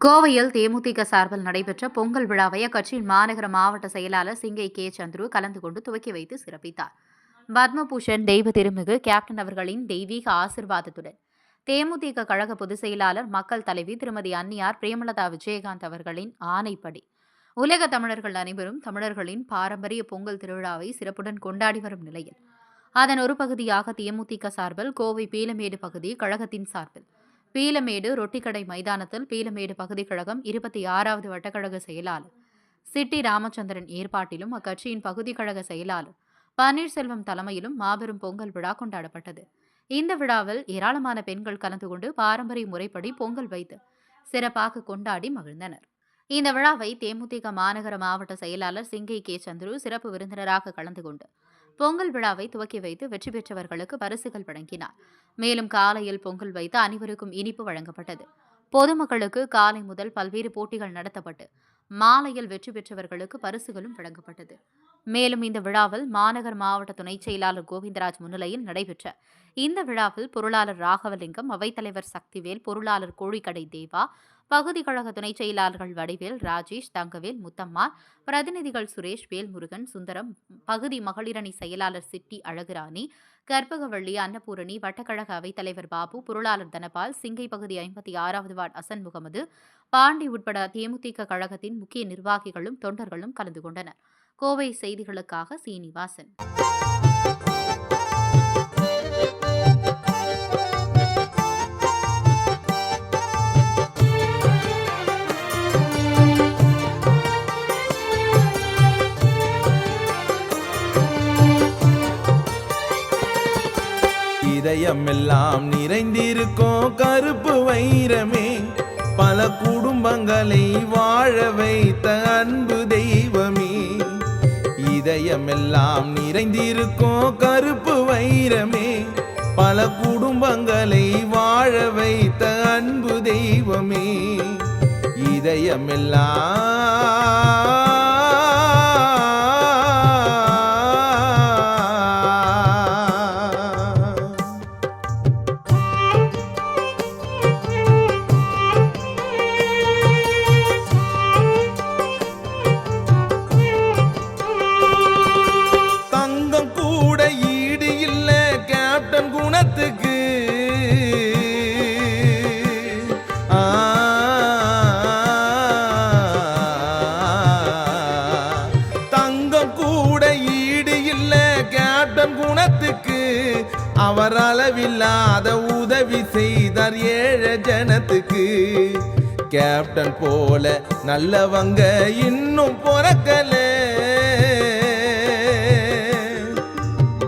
கோவையில் தேமுதிக சார்பில் நடைபெற்ற பொங்கல் விழாவை அக்கட்சியின் மாநகர மாவட்ட செயலாளர் சிங்கை கே சந்துரு கலந்து கொண்டு துவக்கி வைத்து சிறப்பித்தார். பத்மபூஷன் தெய்வ திருமிகு கேப்டன் அவர்களின் தெய்வீக ஆசிர்வாதத்துடன் தேமுதிக கழக பொதுச் செயலாளர் மக்கள் தலைவி திருமதி அன்னியார் பிரேமலதா விஜயகாந்த் அவர்களின் ஆணைப்படி உலக தமிழர்கள் அனைவரும் தமிழர்களின் பாரம்பரிய பொங்கல் திருவிழாவை சிறப்புடன் கொண்டாடி வரும் நிலையில் அதன் ஒரு பகுதியாக தேமுதிக சார்பில் கோவை பீலமேடு பகுதி கழகத்தின் சார்பில் பீலமேடு ரொட்டிக்கடை மைதானத்தில் பீலமேடு பகுதி கழகம் 26வது வட்டக்கழக செயலாளர் சிட்டி ராமச்சந்திரன் ஏற்பாட்டிலும் அக்கட்சியின் பகுதி கழக செயலாளர் பன்னீர்செல்வம் தலைமையிலும் மாபெரும் பொங்கல் விழா கொண்டாடப்பட்டது. இந்த விழாவில் ஏராளமான பெண்கள் கலந்து கொண்டு பாரம்பரிய முறைப்படி பொங்கல் வைத்து சிறப்பாக கொண்டாடி மகிழ்ந்தனர். இந்த விழாவை தேமுதிக மாநகர மாவட்ட செயலாளர் சிங்கை கே சந்துரு சிறப்பு விருந்தினராக கலந்து கொண்டு பொங்கல் விழாவை துவக்கி வைத்து வெற்றி பெற்றவர்களுக்கு பரிசுகள் வழங்கினார். மேலும் காலையில் பொங்கல் வைத்து அனைவருக்கும் இனிப்பு வழங்கப்பட்டது. பொதுமக்களுக்கு காலை முதல் பல்வேறு போட்டிகள் நடத்தப்பட்டு மாலையில் வெற்றி பெற்றவர்களுக்கு பரிசுகளும் வழங்கப்பட்டது. மேலும் இந்த விழாவில் மாநகர் மாவட்ட துணைச் செயலாளர் கோவிந்தராஜ் முன்னிலையில் நடைபெற்ற இந்த விழாவில் பொருளாளர் ராகவலிங்கம், அவைத்தலைவர் சக்திவேல், பொருளாளர் கோழிக்கடை தேவா, பகுதி கழக துணைச் செயலாளர்கள் வடிவேல், ராஜேஷ், தங்கவேல், முத்தம்மா, பிரதிநிதிகள் சுரேஷ், வேல்முருகன், சுந்தரம், பகுதி மகளிரணி செயலாளர் சிட்டி அழகுராணி, கற்பகவள்ளி, அன்னபூரணி, வட்டக்கழக அவைத்தலைவர் பாபு, பொருளாளர் தனபால், சிங்கை பகுதி 56வது வார்டு அசன் முகமது, பாண்டி உட்பட தேமுதிக கழகத்தின் முக்கிய நிர்வாகிகளும் தொண்டர்களும் கலந்து கொண்டனர். கோவை செய்திகளுக்காக சீனிவாசன். இதயமெல்லாம் நிறைந்திருக்கும் கருப்பு வைரமே, பல குடும்பங்களை வாழ வைத்த அன்பு தெய்வமே. இதயமெல்லாம் நிறைந்திருக்கும் கருப்பு வைரமே, பல குடும்பங்களை வாழ வைத்த அன்பு தெய்வமே. இதயமெல்லாம் குணத்துக்கு தங்கம் கூட ஈடு இல்ல கேப்டன் குணத்துக்கு. அவர் அளவில்லாத உதவி செய்தார் ஏழை ஜனத்துக்கு. கேப்டன் போல நல்லவங்க இன்னும் பிறக்கல,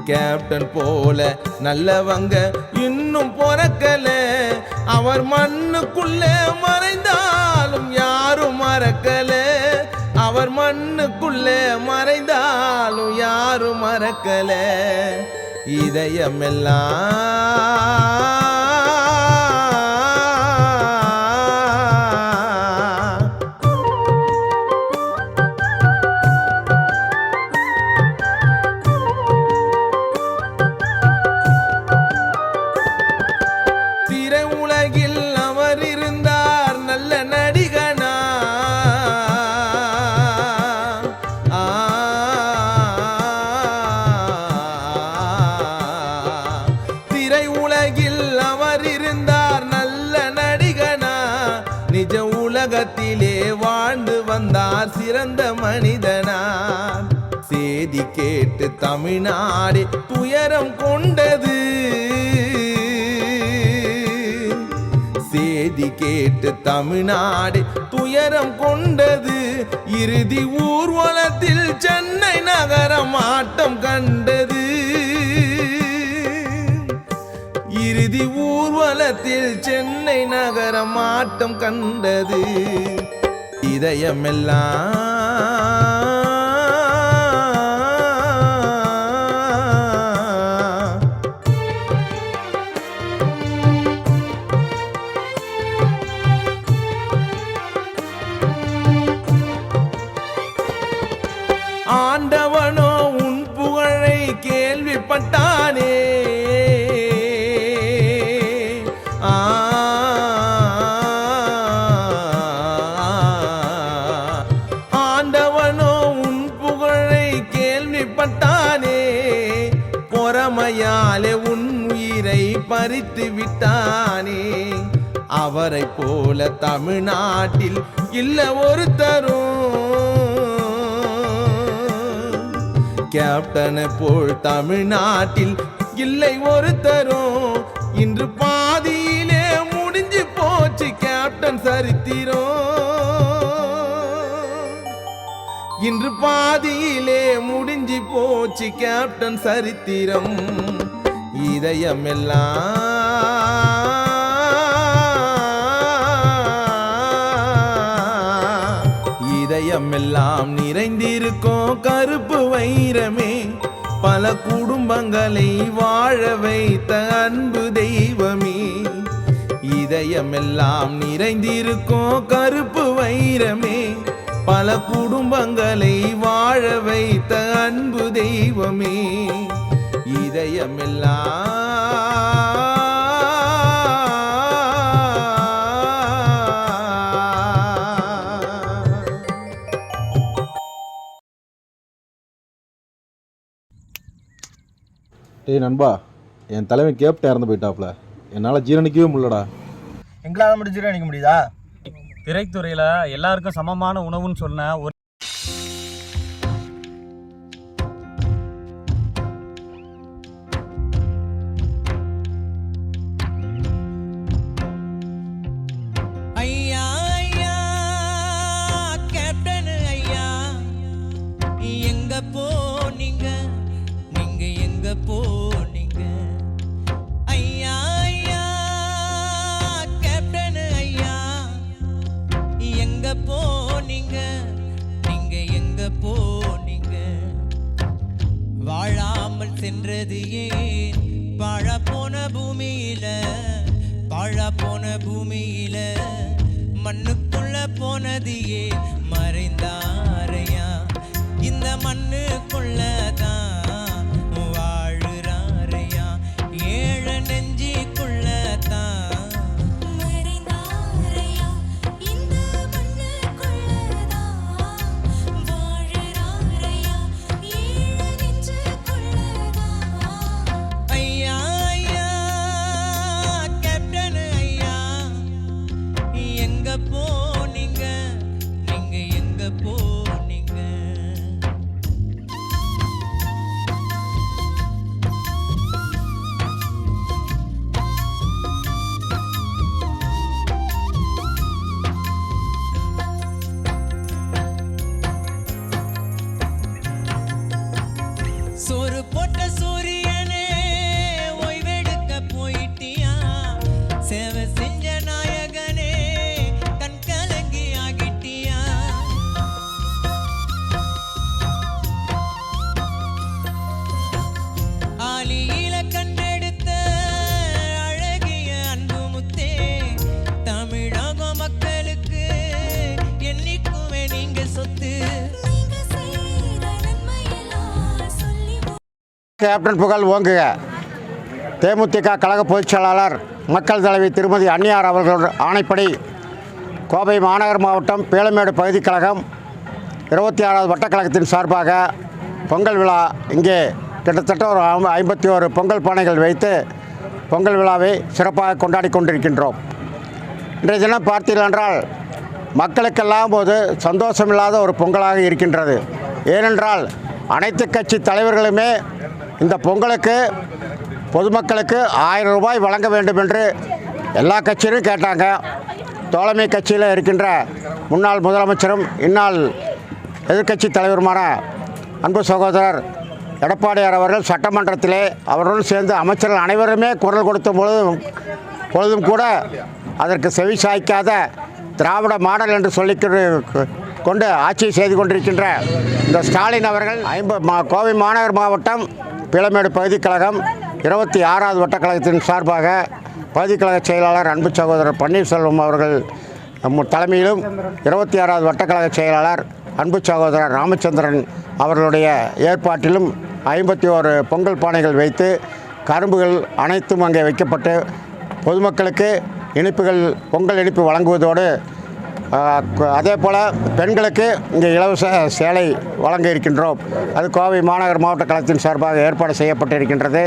கேப்டன் போல நல்லவங்க இன்னும் பிறக்கல. அவர் மண்ணுக்குள்ளே மறைந்தாலும் யாரும் மறக்கல, அவர் மண்ணுக்குள்ளே மறைந்தாலும் யாரும் மறக்கல. இதயமெல்லாம் உலகில் அவர் இருந்தார் நல்ல நடிகனா. திரை உலகில் அவர் இருந்தார் நல்ல நடிகனா. நிஜ உலகத்திலே வாழ்ந்து வந்தார் சிறந்த மனிதனா. செய்தி கேட்டு தமிழ்நாடு துயரம் கொண்டது, செய்தி கேட்டு தமிழ்நாடு துயரம் கொண்டது. இறுதி ஊர்வலத்தில் சென்னை நகரம் ஆட்டம் கண்டது, இறுதி ஊர்வலத்தில் சென்னை நகரம் ஆட்டம் கண்டது. இதயமெல்லாம் ஆண்டவனோ உன் புகழை கேள்விப்பட்டானே. பறித்து விட்டானே. அவரை போல தமிழ்நாட்டில் இல்ல ஒருத்தரும், கேப்டனை போல் தமிழ்நாட்டில் இல்லை ஒருத்தரும். இன்று பாதியிலே முடிஞ்சு போச்சு கேப்டன் சரித்திரம். இன்று பாதியிலே முடிஞ்சு போச்சு கேப்டன் சரித்திரம். இதயமெல்லாம் நிறைந்திருக்கும் கருப்பு வைரமே, பல குடும்பங்களை வாழ வைத்த அன்பு தெய்வமே. இதயமெல்லாம் நிறைந்திருக்கும் கருப்பு வைரமே, பல குடும்பங்களை வாழ வைத்த அன்பு தெய்வமே. இதயமெல்லாம் டேய் நண்பா, என் தலைவன் கேப்டன் இறந்து போயிட்டாப்ல, என்னால் ஜீரணிக்கவே முடியலடா. எங்களால் மட்டும் ஜீரணிக்க முடியுதா? திரைத்துறையில் எல்லாருக்கும் சமமான உணவுன்னு சொன்ன ஒரு ஐயா ஐயா கேப்டன் ஐயா, எங்க போனீங்க, நீங்க எங்க போனீங்க? ஐயா ஐயா கேப்டன் ஐயா, எங்க போனீங்க, நீங்க எங்க போனீங்க? வாழாமல் சென்றது ஏன் பாழா போன பூமியில, பாழா போன பூமியில மண்ணுக்குள்ள போனது ஏன் மறைந்தாரையா? இந்த மண்ணுக்குள்ள தான் வாழுறாரையா, ஏழ நெஞ்சிக்குள்ள தான் மறைந்தாரையா. இந்த மண்ணுக்குள்ள தான் வாழுறாரையா, ஏழ நெஞ்சிக்குள்ள தான். ஐயா ஐயா கேப்டன் ஐயா, எங்க போனீங்க, நீங்க எங்க போனீங்க? சோறு போட்ட சூரியனே ஓய்வெடுக்க போயிட்டியா, சேவை செஞ்ச நாயகனே கண் கலங்கி ஆகிட்டியா? ஆலியில கண்டெடுத்த அழகிய அன்பு முத்தே, தமிழக மக்களுக்கு என்னைக்குமே நீங்க சொத்து. கேப்டன் புகழ் ஓங்குக. தேமுதிக கழக பொதுச் செயலாளர் மக்கள் தலைவி திருமதி அன்னியார் அவர்கள் ஆணைப்படி கோவை மாநகர் மாவட்டம் பீளமேடு பகுதி கழகம் 26வது வட்டக்கழகத்தின் சார்பாக பொங்கல் விழா இங்கே கிட்டத்தட்ட ஒரு 51 பொங்கல் பானைகள் வைத்து பொங்கல் விழாவை சிறப்பாக கொண்டாடி கொண்டிருக்கின்றோம். இன்றைய தினம் பார்த்தீர்கள் என்றால் மக்களுக்கெல்லாம் போது சந்தோஷமில்லாத ஒரு பொங்கலாக இருக்கின்றது. ஏனென்றால் அனைத்து கட்சி தலைவர்களுமே இந்த பொங்கலுக்கு பொதுமக்களுக்கு 1000 ரூபாய் வழங்க வேண்டும் என்று எல்லா கட்சியிலும் கேட்டாங்க. தோழமை கட்சியில் இருக்கின்ற முன்னாள் முதலமைச்சரும் இந்நாள் எதிர்க்கட்சி தலைவருமான அன்பு சகோதரர் எடப்பாடியார் அவர்கள் சட்டமன்றத்திலே அவர்களுடன் சேர்ந்து அமைச்சர்கள் அனைவருமே குரல் கொடுத்த பொழுதும் கூட அதற்கு செவி சாய்க்காத திராவிட மாடல் என்று கொண்டு ஆட்சி செய்து கொண்டிருக்கின்ற இந்த ஸ்டாலின் அவர்கள் கோவை மாநகர் மாவட்டம் பீளமேடு பகுதி கழகம் 26வது வட்டக்கழகத்தின் சார்பாக பகுதி கழக செயலாளர் அன்பு சகோதரர் பன்னீர்செல்வம் அவர்கள் தலைமையிலும் 26வது வட்டக்கழக செயலாளர் அன்பு சகோதரர் ராமச்சந்திரன் அவர்களுடைய ஏற்பாட்டிலும் 51 பொங்கல் பானைகள் வைத்து கரும்புகள் அனைத்தும் அங்கே வைக்கப்பட்டு பொதுமக்களுக்கு இனிப்புகள் பொங்கல் இனிப்பு வழங்குவதோடு அதே போல் பெண்களுக்கு இங்கே இலவச சேலை வழங்க இருக்கின்றோம். அது கோவை மாநகர மாவட்ட கழகத்தின் சார்பாக ஏற்பாடு செய்யப்பட்டிருக்கின்றது.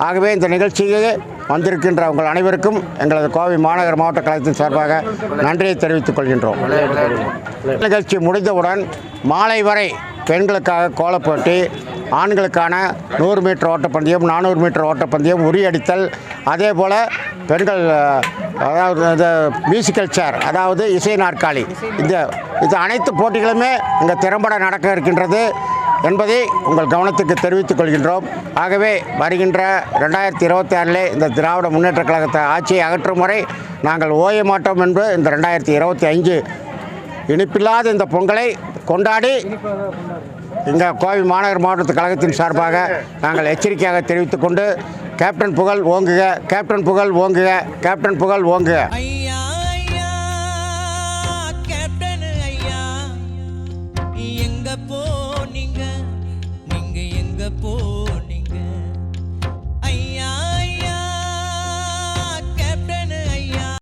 ஆகவே இந்த நிகழ்ச்சியை வந்திருக்கின்ற உங்கள் அனைவருக்கும் எங்களது கோவை மாநகர மாவட்ட கழகத்தின் சார்பாக நன்றியை தெரிவித்துக் கொள்கின்றோம். நிகழ்ச்சி முடிந்தவுடன் மாலை வரை பெண்களுக்காக கோலப்போட்டி, ஆண்களுக்கான 100 மீட்டர் ஓட்டப்பந்தயம், 400 மீட்டர் ஓட்டப்பந்தயம், உரியடித்தல், அதே போல் பெண்கள் அதாவது இந்த மியூசிக்கல் சேர் அதாவது இசை நாற்காலி, இது அனைத்து போட்டிகளுமே இங்கே திறம்பட நடக்க இருக்கின்றது என்பதை உங்கள் கவனத்துக்கு தெரிவித்துக் கொள்கின்றோம். ஆகவே வருகின்ற 2026 இந்த திராவிட முன்னேற்ற கழகத்தை ஆட்சியை அகற்றும் வரை நாங்கள் ஓய மாட்டோம் என்று இந்த 2025 இனிப்பில்லாத இந்த பொங்கலை கொண்டாடி இங்கே கோவை மாநகர மாவட்ட கழகத்தின் சார்பாக நாங்கள் எச்சரிக்கையாக தெரிவித்துக் கொண்டு கேப்டன் புகழ் ஓங்குக, கேப்டன் புகழ் ஓங்குக, கேப்டன் புகழ் ஓங்குக. ஐயா ஐயா கேப்டன் ஐயா, எங்க போனீங்க, நீங்க எங்க போ